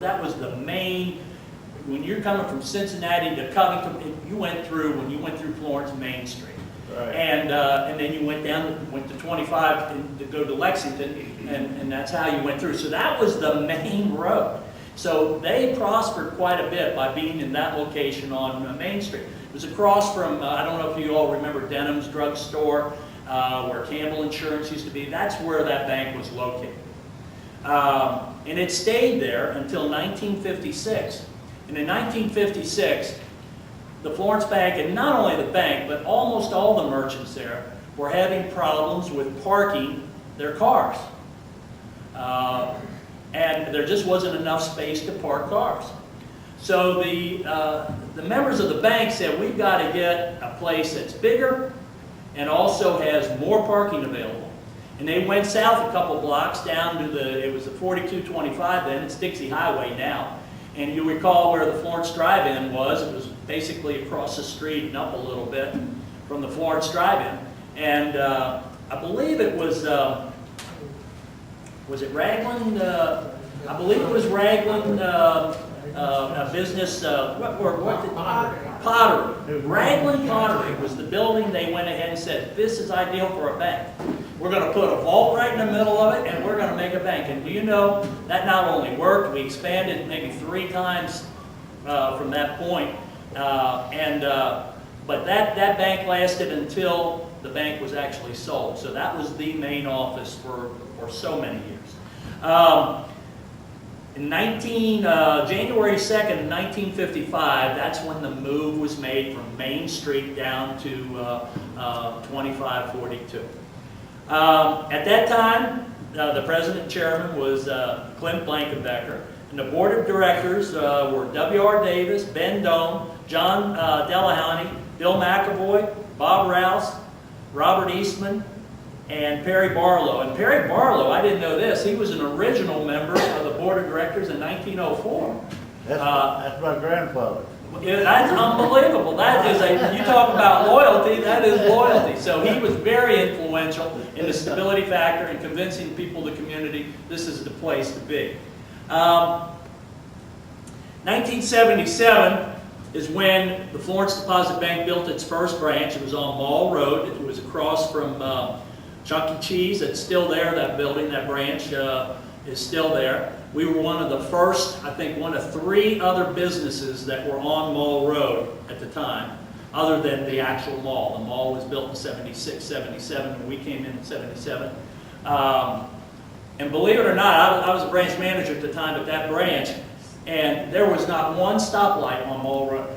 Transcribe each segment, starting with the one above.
That was the main, when you're coming from Cincinnati to Covington, you went through, when you went through Florence Main Street. Right. And then you went down, went to 25 to go to Lexington, and that's how you went through. So that was the main road. So they prospered quite a bit by being in that location on Main Street. It was across from, I don't know if you all remember Denham's Drug Store, where Campbell Insurance used to be. That's where that bank was located. And it stayed there until 1956. And in 1956, the Florence Bank, and not only the bank, but almost all the merchants there, were having problems with parking their cars. And there just wasn't enough space to park cars. So the members of the bank said, we've got to get a place that's bigger and also has more parking available. And they went south a couple blocks down to it was a 4225 then, it's Dixie Highway now. And you recall where the Florence Drive-In was. It was basically across the street and up a little bit from the Florence Drive-In. And I believe it was it Ragland? I believe it was Ragland a business, Pottery. Ragland Pottery was the building they went ahead and said, this is ideal for a bank. We're going to put a vault right in the middle of it, and we're going to make a bank. And do you know, that not only worked, we expanded maybe 3 times from that point. But that bank lasted until the bank was actually sold. So that was the main office for so many years. In January 2nd, 1955, that's when the move was made from Main Street down to 2542. At that time, the president and chairman was Clint Blankenbecker, and the board of directors were W.R. Davis, Ben Dohm, John Delahoney, Bill McAvoy, Bob Rouse, Robert Eastman, and Perry Barlow. And Perry Barlow, I didn't know this, he was an original member of the board of directors in 1904. That's my grandfather. That's unbelievable. That is you talk about loyalty, that is loyalty. So he was very influential in the stability factor and convincing people in the community this is the place to be. 1977 is when the Florence Deposit Bank built its first branch. It was on Mall Road. It was across from Chuck E. Cheese. It's still there, that building, that branch is still there. We were one of the first, I think one of 3 other businesses that were on Mall Road at the time, other than the actual mall. The mall was built in 76, 77, and we came in 77. And believe it or not, I was a branch manager at the time at that branch, and there was not one stoplight on Mall Road.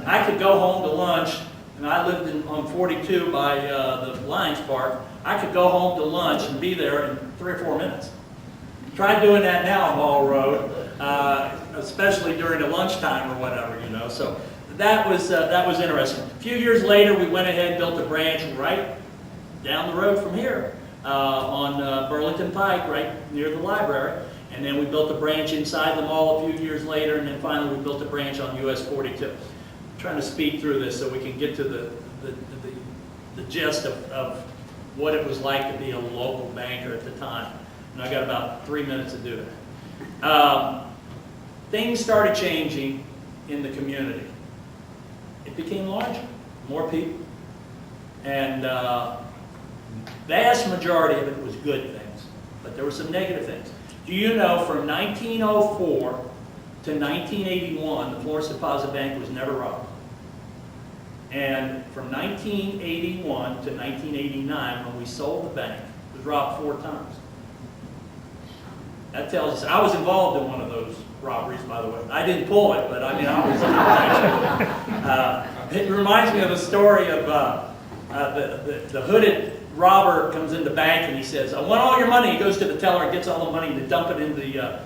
I could go home to lunch, and I lived on 42 by the Lions Park. I could go home to lunch and be there in 3 or 4 minutes. Try doing that now on Mall Road, especially during the lunchtime or whatever, you know. So that was interesting. A few years later, we went ahead and built a branch right down the road from here on Burlington Pike, right near the library. And then we built a branch inside the mall a few years later, and then finally we built a branch on US 42. I'm trying to speed through this so we can get to the gist of what it was like to be a local banker at the time. And I got about 3 minutes to do it. Things started changing in the community. It became larger, more people, and vast majority of it was good things, but there were some negative things. Do you know from 1904 to 1981, the Florence Deposit Bank was never robbed? And from 1981 to 1989, when we sold the bank, it was robbed 4 times. That tells us, I was involved in one of those robberies, by the way. I didn't pull it, but I mean, I was actually, it reminds me of a story of the hooded robber comes in the bank and he says, I want all your money. He goes to the teller and gets all the money to dump it in the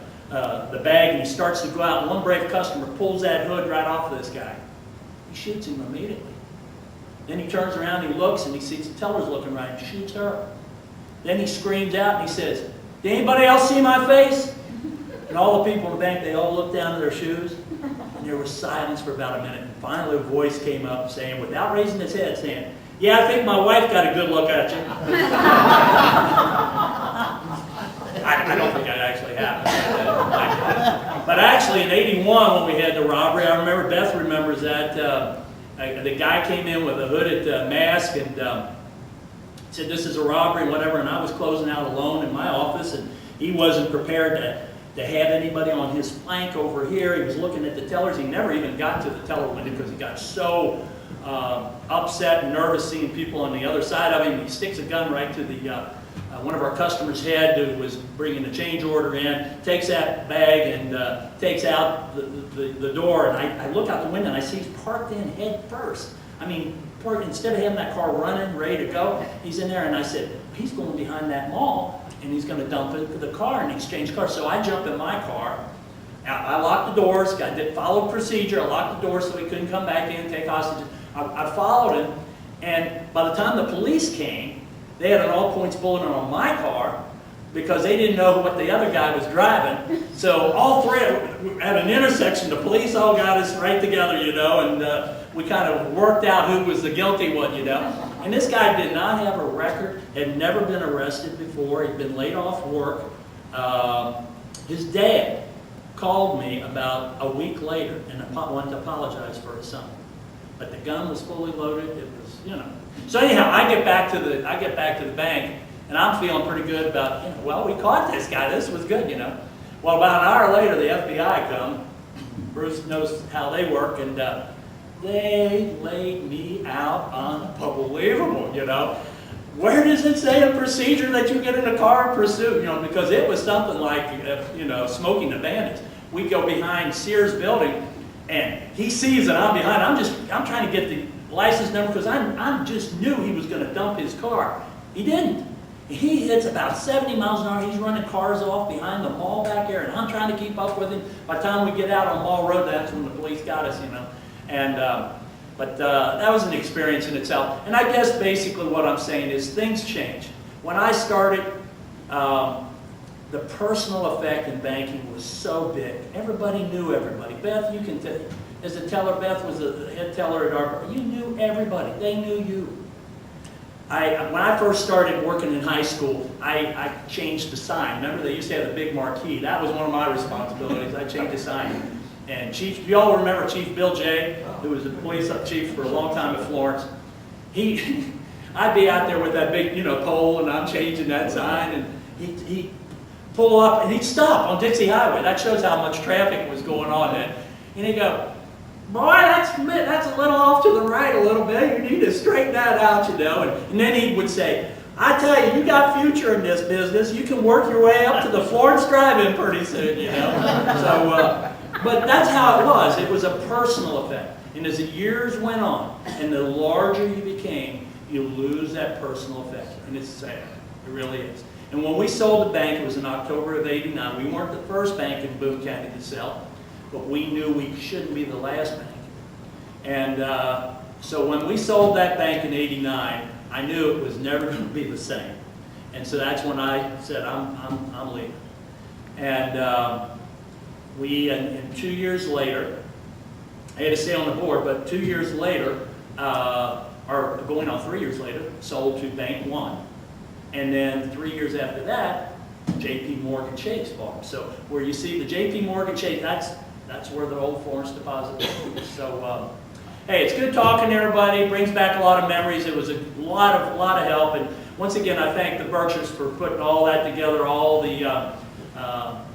bag, and he starts to go out, and one brave customer pulls that hood right off of this guy. He shoots him immediately. Then he turns around, he looks, and he sees the teller's looking right, and shoots her. Then he screams out and he says, did anybody else see my face? And all the people in the bank, they all looked down at their shoes, and there was silence for about a minute. And finally a voice came up saying, without raising his head, saying, yeah, I think my wife got a good look at you. I don't think that actually happened. But actually, in '81, when we had the robbery, I remember, Beth remembers that, the guy came in with a hooded mask and said, "This is a robbery," whatever, and I was closing out a loan in my office, and he wasn't prepared to have anybody on his flank over here. He was looking at the tellers. He never even got to the teller window because he got so upset and nervous seeing people on the other side of him. He sticks a gun right to the one of our customers' head who was bringing a change order in, takes that bag and takes out the door, and I look out the window and I see he's parked in head first. I mean, instead of having that car running, ready to go, he's in there, and I said, he's going behind that mall, and he's going to dump the car and exchange cars. So I jump in my car, I locked the doors, followed procedure, I locked the doors so he couldn't come back in and take hostages. I followed him, and by the time the police came, they had an all-points bulletin on my car because they didn't know what the other guy was driving. So all three, at an intersection, the police all got us right together, you know, and we kind of worked out who was the guilty one, you know. And this guy did not have a record, had never been arrested before, he'd been laid off work. His dad called me about a week later and wanted to apologize for his son. But the gun was fully loaded, it was, you know. So anyhow, I get back to the bank, and I'm feeling pretty good about, you know, well, we caught this guy, this was good, you know. Well, about an hour later, the FBI come. Bruce knows how they work, and they laid me out unbelievable, you know. Where does it say a procedure that you get in a car and pursue? You know, because it was something like, you know, smoking the bandits. We go behind Sears building, and he sees that I'm behind. I'm trying to get the license number because I just knew he was going to dump his car. He didn't. He hits about 70 miles an hour. He's running cars off behind the mall back there, and I'm trying to keep up with him. By the time we get out on Mall Road, that's when the police got us, you know. And but that was an experience in itself. And I guess basically what I'm saying is things change. When I started, the personal effect in banking was so big. Everybody knew everybody. Beth, you can tell, as a teller, Beth was the head teller at our, you knew everybody. They knew you. When I first started working in high school, I changed the sign. Remember, they used to have the big marquee. That was one of my responsibilities. I changed the sign. And Chief, you all remember Chief Bill J., who was the police chief for a long time at Florence. I'd be out there with that big, you know, pole, and I'm changing that sign, and he'd pull up, and he'd stop on Dixie Highway. That shows how much traffic was going on then. And he'd go, "Boy, that's a little off to the right a little bit. You need to straighten that out, you know." And then he would say, "I tell you, you got future in this business. You can work your way up to the Florence Drive-In pretty soon, you know." So, but that's how it was. It was a personal effect. And as the years went on, and the larger you became, you lose that personal effect. And it's sad. It really is. And when we sold the bank, it was in October of '89. We weren't the first bank in Boone County to sell, but we knew we shouldn't be the last bank. And so when we sold that bank in '89, I knew it was never going to be the same. And so that's when I said, I'm leaving. And and 2 years later, I had to stay on the board, but 2 years later, or going on 3 years later, sold to Bank One. And then 3 years after that, J.P. Morgan Chase bought. So where you see the J.P. Morgan Chase, that's where the old Florence deposit is. So, hey, it's good talking to everybody. It brings back a lot of memories. It was a lot of help. And once again, I thank the Berkshires for putting all that together, all the,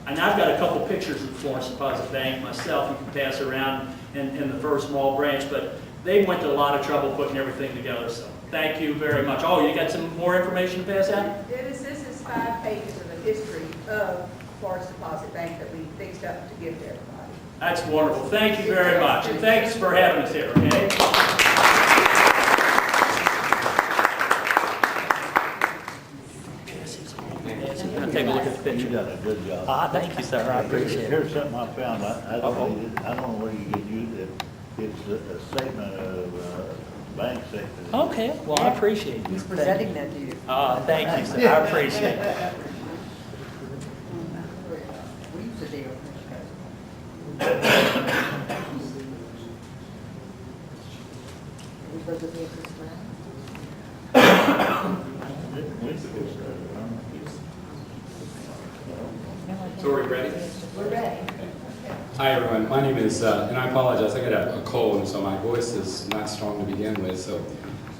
and I've got a couple pictures of the Florence Deposit Bank myself. You can pass around in the first small branch, but they went to a lot of trouble putting everything together. So thank you very much. Oh, you got some more information to pass out? Dennis, this is 5 pages of the history of Florence Deposit Bank that we fixed up to give to everybody. That's wonderful. Thank you very much. And thanks for having us here, okay? Take a look at the You picture. done a good job. Thank you, sir. I appreciate it. Here's something I found. I don't know where you get used. It's a statement of bank statement. Okay, well, I appreciate it. He's presenting that to you. Thank you, sir. I appreciate it. We used to deal. We supposed to be at this So are we ready? We're ready. Hi everyone, my name is, and I apologize, I got a cold, and so my voice is not strong to begin with, so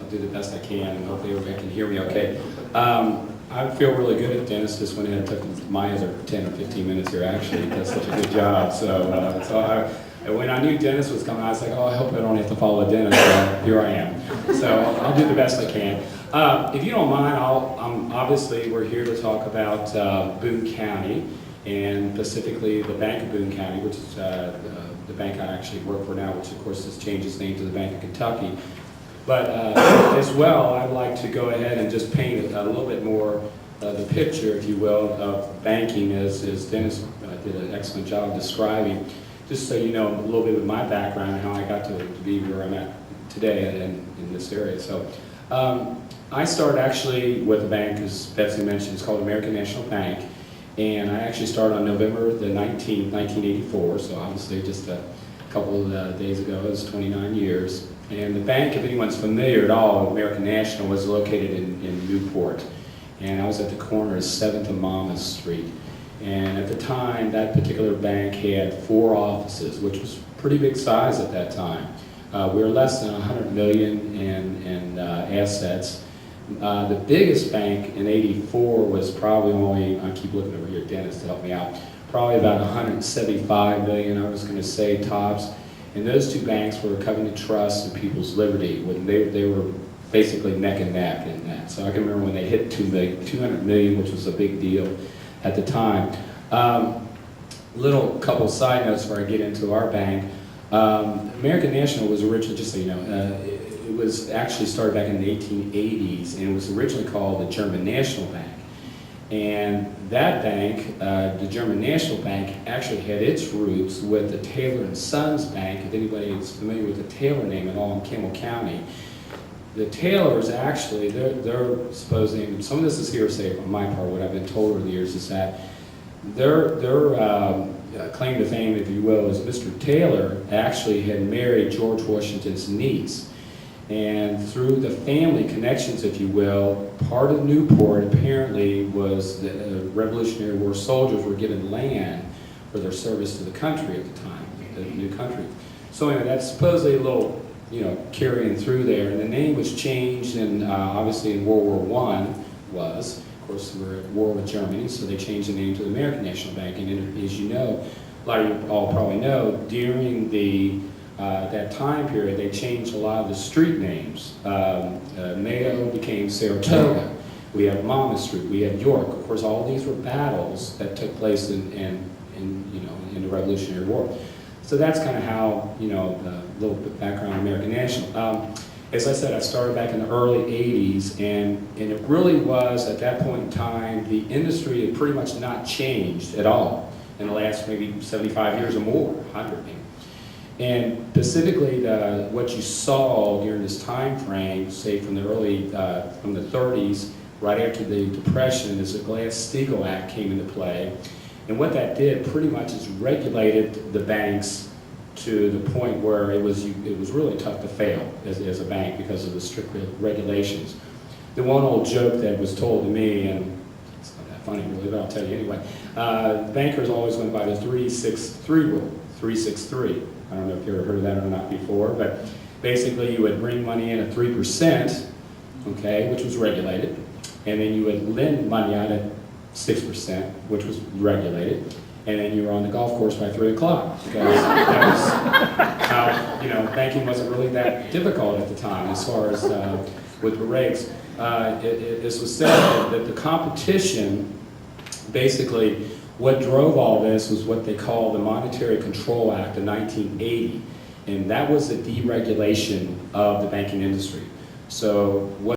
I'll do the best I can, and hopefully everybody can hear me okay. I feel really good at Dennis. Just went in and took my other 10 or 15 minutes here actually. He does such a good job. When I knew Dennis was coming, I was like, oh, I hope I don't have to follow Dennis. So here I am. So I'll do the best I can. If you don't mind, obviously we're here to talk about Boone County, and specifically the Bank of Boone County, which is the bank I actually work for now, which of course has changed its name to the Bank of Kentucky. But as well, I'd like to go ahead and just paint a little bit more the picture, if you will, of banking, as Dennis did an excellent job describing, just so you know a little bit of my background and how I got to be where I'm at today in this area. So I started actually with a bank, as Betsy mentioned. It's called American National Bank, and I actually started on November the 19th, 1984, so obviously just a couple of days ago. It was 29 years. And the bank, if anyone's familiar at all, American National, was located in Newport. And I was at the corner of 7th and Monmouth Street. And at the time, that particular bank had 4 offices, which was pretty big size at that time. We were less than 100 million in assets. The biggest bank in '84 was probably only, I keep looking over here at Dennis to help me out, probably about 175 million, I was going to say, tops. And those two banks were Covenant Trust and People's Liberty. When they were basically neck and neck in that. So I can remember when they hit 200 million, which was a big deal at the time. Little couple side notes before I get into our bank. American National was originally, just so you know, it was actually started back in the 1880s, and it was originally called the German National Bank. And that bank, the German National Bank, actually had its roots with the Taylor and Sons Bank. If anybody is familiar with the Taylor name at all in Campbell County, the Taylors actually, they're supposing, some of this is hearsay on my part, what I've been told over the years is that their claim to fame, if you will, is Mr. Taylor actually had married George Washington's niece. And through the family connections, if you will, part of Newport apparently was the Revolutionary War soldiers were given land for their service to the country at the time, the new country. So anyway, that's supposedly a little, carrying through there. And the name was changed, and obviously in World War I was. Of course, we were at war with Germany, so they changed the name to the American National Bank. And as you know, a lot of you all probably know, during that time period, they changed a lot of the street names. Mayo became Saratoga. We have Monmouth Street. We have York. Of course, all these were battles that took place in the Revolutionary War. So that's kind of how, a little bit background on American National. As I said, I started back in the early 80s, and it really was, at that point in time, the industry had pretty much not changed at all in the last maybe 75 years or more, 100 maybe. And specifically, what you saw during this time frame, say from the from the 30s, right after the Depression, is the Glass-Steagall Act came into play. And what that did pretty much is regulated the banks to the point where it was really tough to fail as a bank because of the strict regulations. The one old joke that was told to me, and it's not that funny really, but I'll tell you anyway, bankers always went by the 363 rule, 363. I don't know if you ever heard of that or not before, but basically you would bring money in at 3%, okay, which was regulated, and then you would lend money out at 6%, which was regulated, and then you were on the golf course by 3 o'clock, because that was how, banking wasn't really that difficult at the time as far as with the regs. This was said that the competition, basically, what drove all this was what they call the Monetary Control Act of 1980, and that was the deregulation of the banking industry. So what